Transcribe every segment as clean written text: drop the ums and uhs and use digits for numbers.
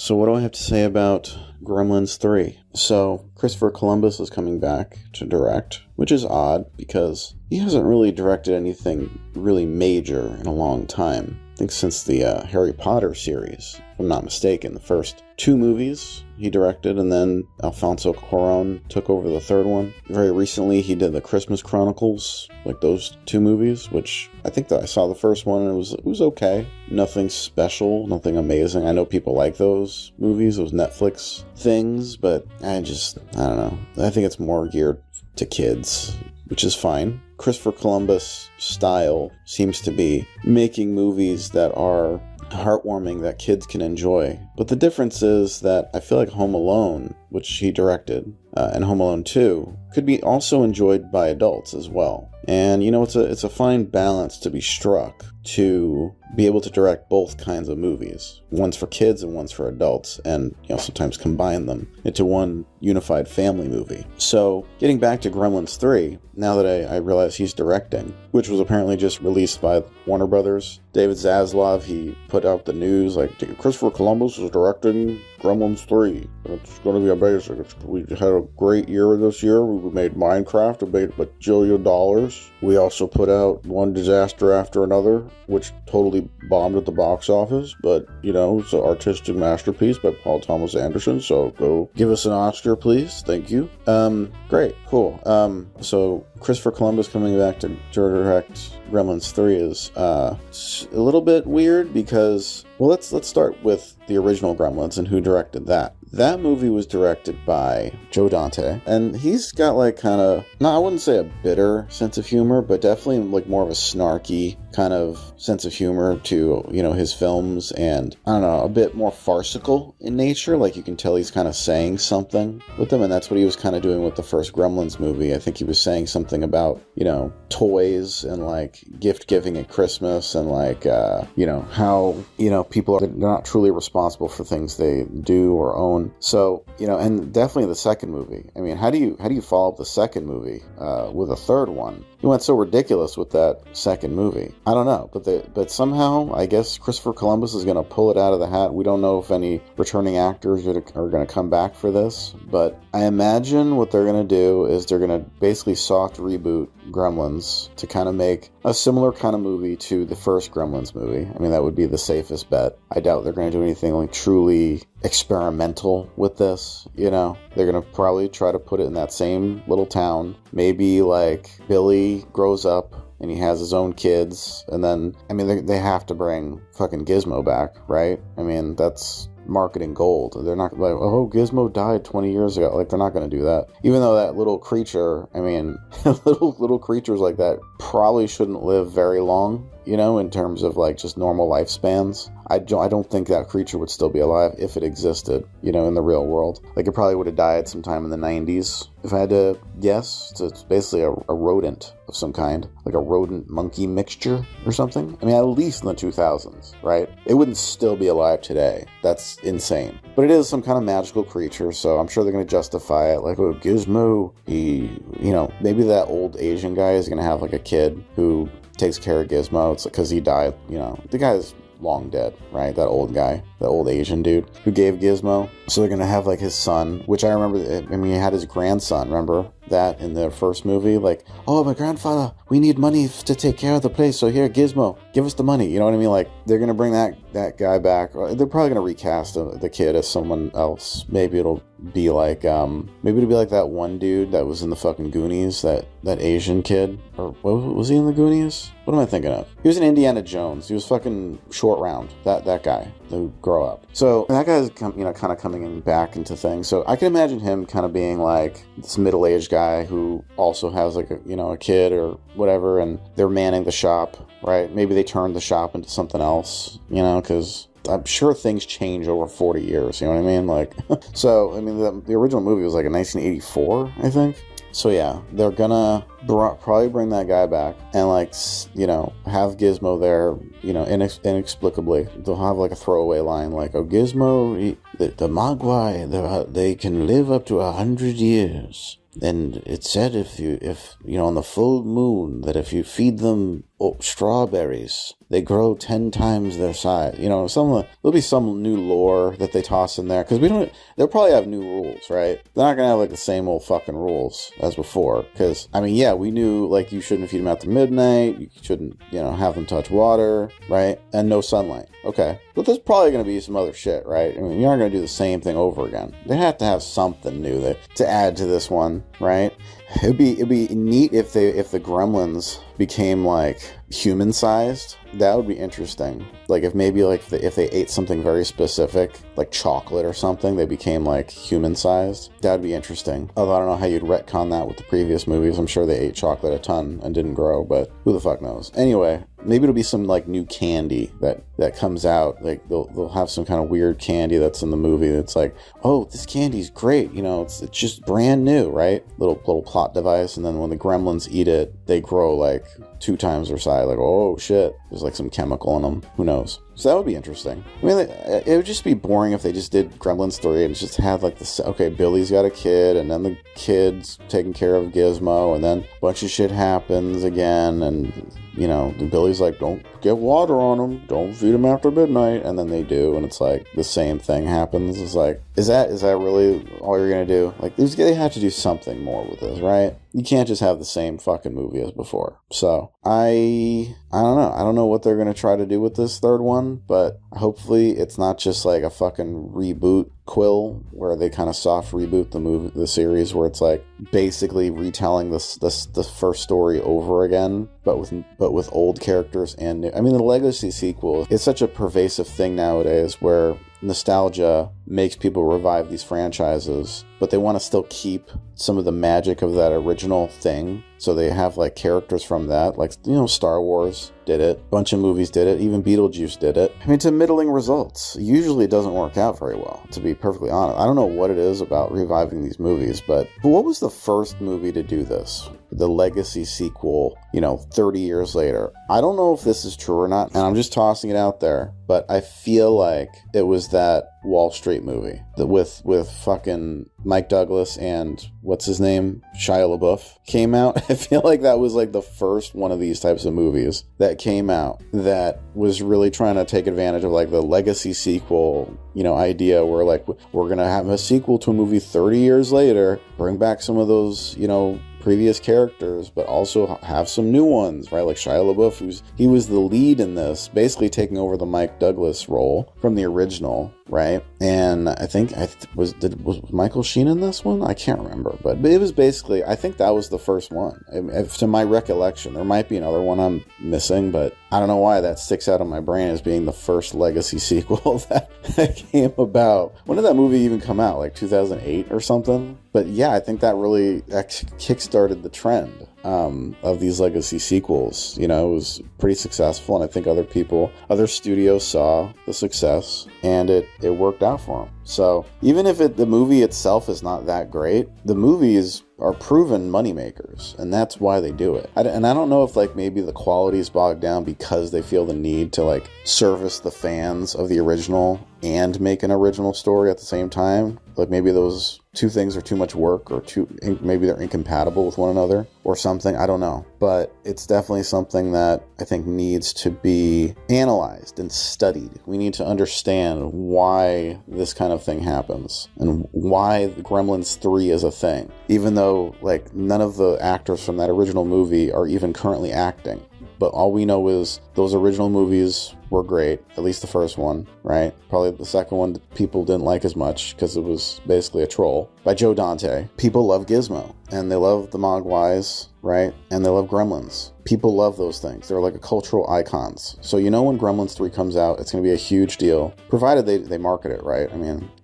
So what do I have to say about Gremlins 3? So Christopher Columbus is coming back to direct, which is odd because he hasn't really directed anything really major in a long time. I think since the Harry Potter series, if I'm not mistaken. The first 2 movies he directed, and then Alfonso Cuarón took over the third one. Very recently, he did the Christmas Chronicles, like those 2 movies, which I think that I saw the first one, and it was okay. Nothing special, nothing amazing. I know people like those movies, those Netflix things, but I don't know. I think it's more geared to kids, which is fine. Christopher Columbus' style seems to be making movies that are heartwarming, that kids can enjoy. But the difference is that I feel like Home Alone, which he directed, and Home Alone 2, could be also enjoyed by adults as well. And, it's a fine balance to be struck to be able to direct both kinds of movies. One's for kids and one's for adults, and, sometimes combine them into one unified family movie. So, getting back to Gremlins 3, now that I realize he's directing, which was apparently just released by Warner Brothers, David Zaslav, he put out the news, like, Christopher Columbus is directing Gremlins 3. It's going to be amazing. We had a great year this year. We made Minecraft, we made a bajillion dollars. We also put out one disaster after another, which totally bombed at the box office, but, it's an artistic masterpiece by Paul Thomas Anderson, so go give us an Oscar, please. Thank you. Great, cool. So Christopher Columbus coming back to direct Gremlins 3 is a little bit weird because, well, let's start with the original Gremlins and who directed that. That movie was directed by Joe Dante, and he's got I wouldn't say a bitter sense of humor, but definitely more of a snarky kind of sense of humor to, his films, and I don't know, a bit more farcical in nature. You can tell he's kind of saying something with them, and that's what he was kind of doing with the first Gremlins movie. I think he was saying something about, toys and gift giving at Christmas, and how, people are not truly responsible for things they do or own. So, and definitely the second movie. I mean, how do you follow up the second movie with a third one? He went so ridiculous with that second movie. I don't know, but somehow I guess Christopher Columbus is going to pull it out of the hat. We don't know if any returning actors are going to come back for this, but I imagine what they're going to do is they're going to basically soft reboot Gremlins to kind of make a similar kind of movie to the first Gremlins movie. I mean, that would be the safest bet. I doubt they're going to do anything truly experimental with this. They're going to probably try to put it in that same little town. Maybe Billy grows up and he has his own kids, and then, I mean, they have to bring fucking Gizmo back, right? I mean, that's marketing gold. They're not Gizmo died 20 years ago. They're not going to do that. Even though that little creature, I mean, little creatures like that probably shouldn't live very long, in terms of just normal lifespans. I don't think that creature would still be alive if it existed, in the real world. It probably would have died sometime in the 90s. If I had to guess, it's basically a rodent of some kind, a rodent monkey mixture or something. I mean, at least in the 2000s, right? It wouldn't still be alive today. That's insane. But it is some kind of magical creature, so I'm sure they're going to justify it. Gizmo, maybe that old Asian guy is going to have a kid who takes care of Gizmo. It's because he died, the guy's long dead, right? That old guy, the old Asian dude who gave Gizmo. So they're going to have his son, which I remember, he had his grandson, remember that in the first movie? Oh, my grandfather, we need money to take care of the place, so here, Gizmo, give us the money. You know what I mean? They're going to bring that guy back. They're probably going to recast the kid as someone else. Maybe it'll be that one dude that was in the fucking Goonies, that Asian kid. Or was he in the Goonies? What am I thinking of? He was in Indiana Jones. He was fucking Short Round. That guy who grew up. So that guy's kind of coming back into things. So I can imagine him kind of being this middle-aged guy who also has a kid or whatever, and they're manning the shop, right? Maybe they turned the shop into something else, because I'm sure things change over 40 years, you know what I mean? So, I mean, the original movie was in 1984, I think. So yeah, they're gonna probably bring that guy back and have Gizmo there, inexplicably. They'll have a throwaway line oh, Gizmo, the Mogwai, they can live up to 100 years. And it said if on the full moon, that if you feed them strawberries, they grow 10 times their size. There'll be some new lore that they toss in there, because they'll probably have new rules, right? They're not gonna have like the same old fucking rules as before, because we knew like you shouldn't feed them after midnight, you shouldn't have them touch water, right? And no sunlight. Okay, but there's probably gonna be some other shit, right? You're not gonna do the same thing over again. They have to have something new to add to this one, right? It'd be neat if the Gremlins became like human sized. That would be interesting. Like if maybe like if they ate something very specific, like chocolate or something, they became like human sized. That would be interesting. Although I don't know how you'd retcon that with the previous movies. I'm sure they ate chocolate a ton and didn't grow, but who the fuck knows? Anyway, maybe it'll be some like new candy that comes out. Like they'll have some kind of weird candy that's in the movie that's like, oh, this candy's great. It's just brand new, right? Little plot device. And then when the Gremlins eat it, they grow like 2 times their size. Like, oh shit, there's like some chemical in them. Who knows? So that would be interesting. It would just be boring if they just did Gremlins 3 and just had like Billy's got a kid, and then the kid's taking care of Gizmo, and then a bunch of shit happens again, and the Billy's like, don't get water on them, don't feed them after midnight, and then they do, and it's like the same thing happens. It's like, is that really all you're gonna do? Like, they have to do something more with this, right? You can't just have the same fucking movie as before. So I don't know. I don't know what they're gonna try to do with this third one, but hopefully it's not just like a fucking reboot Quill, where they kind of soft reboot the series, where it's like basically retelling the first story over again, but with old characters and new. The Legacy sequel is such a pervasive thing nowadays, where nostalgia makes people revive these franchises, but they want to still keep some of the magic of that original thing. So they have like characters from that, like Star Wars did it, a bunch of movies did it, even Beetlejuice did it. To middling results. Usually it doesn't work out very well, to be perfectly honest. I don't know what it is about reviving these movies, but what was the first movie to do this? The Legacy sequel, 30 years later. I don't know if this is true or not, and I'm just tossing it out there, but I feel like it was that Wall Street movie with fucking Mike Douglas and what's his name, Shia LaBeouf, came out. I feel like that was like the first one of these types of movies that came out that was really trying to take advantage of like the Legacy sequel idea, where like we're gonna have a sequel to a movie 30 years later, bring back some of those previous characters, but also have some new ones, right? Like Shia LaBeouf, he was the lead in this, basically taking over the Mike Douglas role from the original, right? And I think was Michael Sheen in this one? I can't remember, but it was basically, I think that was the first one, to my recollection. There might be another one I'm missing, but I don't know why that sticks out in my brain as being the first Legacy sequel that came about. When did that movie even come out? Like 2008 or something? But yeah, I think that really kickstarted the trend of these Legacy sequels. It was pretty successful, and I think other studios saw the success, and it worked out for them. So even if the movie itself is not that great, the movies are proven moneymakers, and that's why they do it. And I don't know if like maybe the quality is bogged down because they feel the need to like service the fans of the original and make an original story at the same time. Like maybe those two things are too much work, or maybe they're incompatible with one another or something. I don't know. But it's definitely something that I think needs to be analyzed and studied. We need to understand why this kind of thing happens and why Gremlins 3 is a thing, even though like none of the actors from that original movie are even currently acting. But all we know is those original movies were great, at least the first one, right? Probably the second one people didn't like as much because it was basically a troll by Joe Dante. People love Gizmo, and they love the Mogwais, right? And they love Gremlins. People love those things. They're like a cultural icons. So when Gremlins 3 comes out, it's going to be a huge deal, provided they market it right.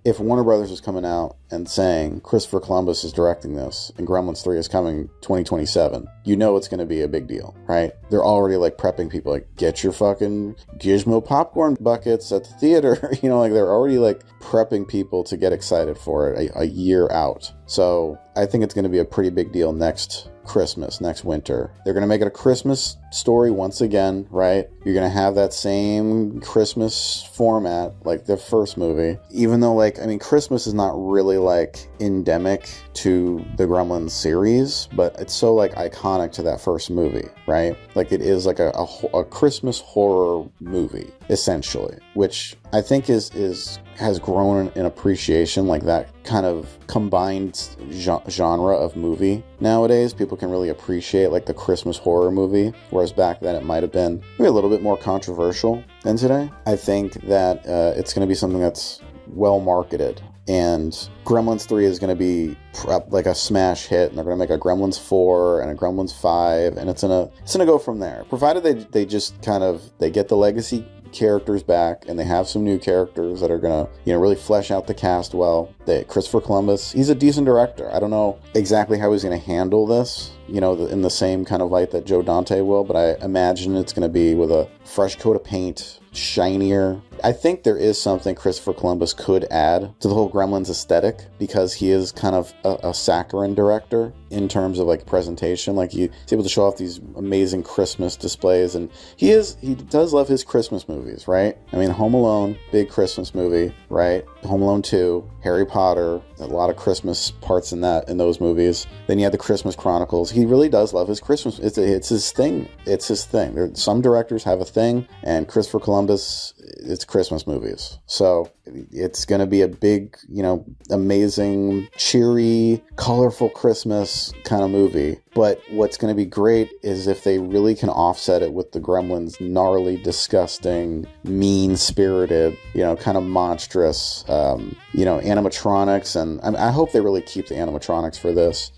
If Warner Brothers is coming out and saying Christopher Columbus is directing this and Gremlins 3 is coming 2027, it's going to be a big deal, right? They're already like prepping people, like, get your fucking Gizmo popcorn buckets at the theater. Like they're already like prepping people to get excited for it a year out. So I think it's going to be a pretty big deal next Christmas, next winter. They're going to make it a Christmas story once again, right? You're going to have that same Christmas format like the first movie. Even though, like, I mean, Christmas is not really like endemic to the Gremlins series, but it's so like iconic to that first movie, right? Like it is like a Christmas horror movie, essentially, which I think has grown in appreciation, like that kind of combined genre of movie. Nowadays, people can really appreciate like the Christmas horror movie, whereas back then it might have been maybe a little bit more controversial than today. I think that it's going to be something that's well marketed, and Gremlins 3 is going to be like a smash hit, and they're going to make a Gremlins 4 and a Gremlins 5, and it's gonna go from there, provided they just kind of they get the legacy characters back and they have some new characters that are gonna really flesh out the cast well. Christopher Columbus, he's a decent director. I don't know exactly how he's gonna handle this in the same kind of light that Joe Dante will, but I imagine it's gonna be with a fresh coat of paint, shinier. I think there is something Christopher Columbus could add to the whole Gremlins aesthetic, because he is kind of a saccharine director in terms of like presentation. Like he's able to show off these amazing Christmas displays, and he does love his Christmas movies, right? I mean, Home Alone, big Christmas movie, right? Home Alone 2, Harry Potter, a lot of Christmas parts in those movies. Then you have the Christmas Chronicles. He really does love his Christmas. It's his thing. It's his thing. Some directors have a thing, and Christopher Columbus, it's Christmas movies. So it's going to be a big, amazing, cheery, colorful Christmas kind of movie. But what's going to be great is if they really can offset it with the Gremlins' gnarly, disgusting, mean-spirited, kind of monstrous, animatronics. And I hope they really keep the animatronics for this.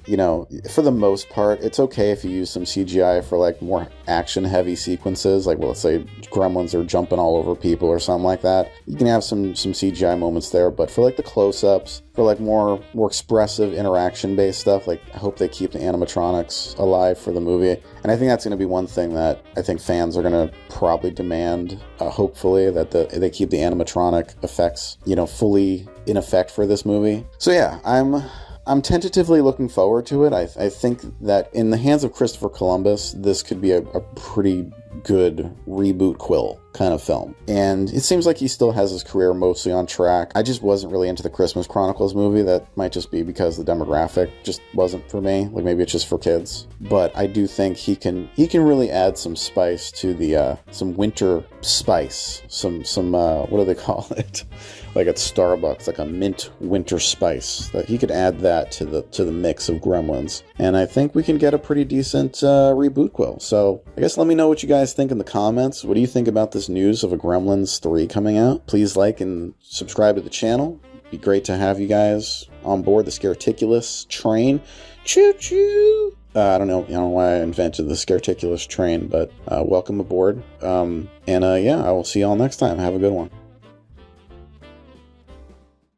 For the most part, it's okay if you use some CGI for like more action-heavy sequences. Like, let's say Gremlins are jumping all over people or something like that. You can have some CGI moments there, but for like the close-ups, for like more expressive interaction-based stuff, like I hope they keep the animatronics alive for the movie. And I think that's going to be one thing that I think fans are going to probably demand, hopefully, that they keep the animatronic effects, fully in effect for this movie. So yeah, I'm tentatively looking forward to it. I think that in the hands of Christopher Columbus, this could be a pretty good reboot Quill kind of film. And it seems like he still has his career mostly on track. I just wasn't really into the Christmas Chronicles movie. That might just be because the demographic just wasn't for me. Like maybe it's just for kids. But I do think he can really add some spice to the some winter spice. Some what do they call it? Like at Starbucks, like a mint winter spice. That he could add that to the mix of Gremlins. And I think we can get a pretty decent reboot Quill. So I guess let me know what you guys think in the comments. What do you think about this news of a Gremlins 3 coming out? Please like and subscribe to the channel. It'd be great to have you guys on board the Scareticulous train. Choo choo! I don't know why I invented the Scareticulous train, but welcome aboard. Yeah, I will see y'all next time. Have a good one.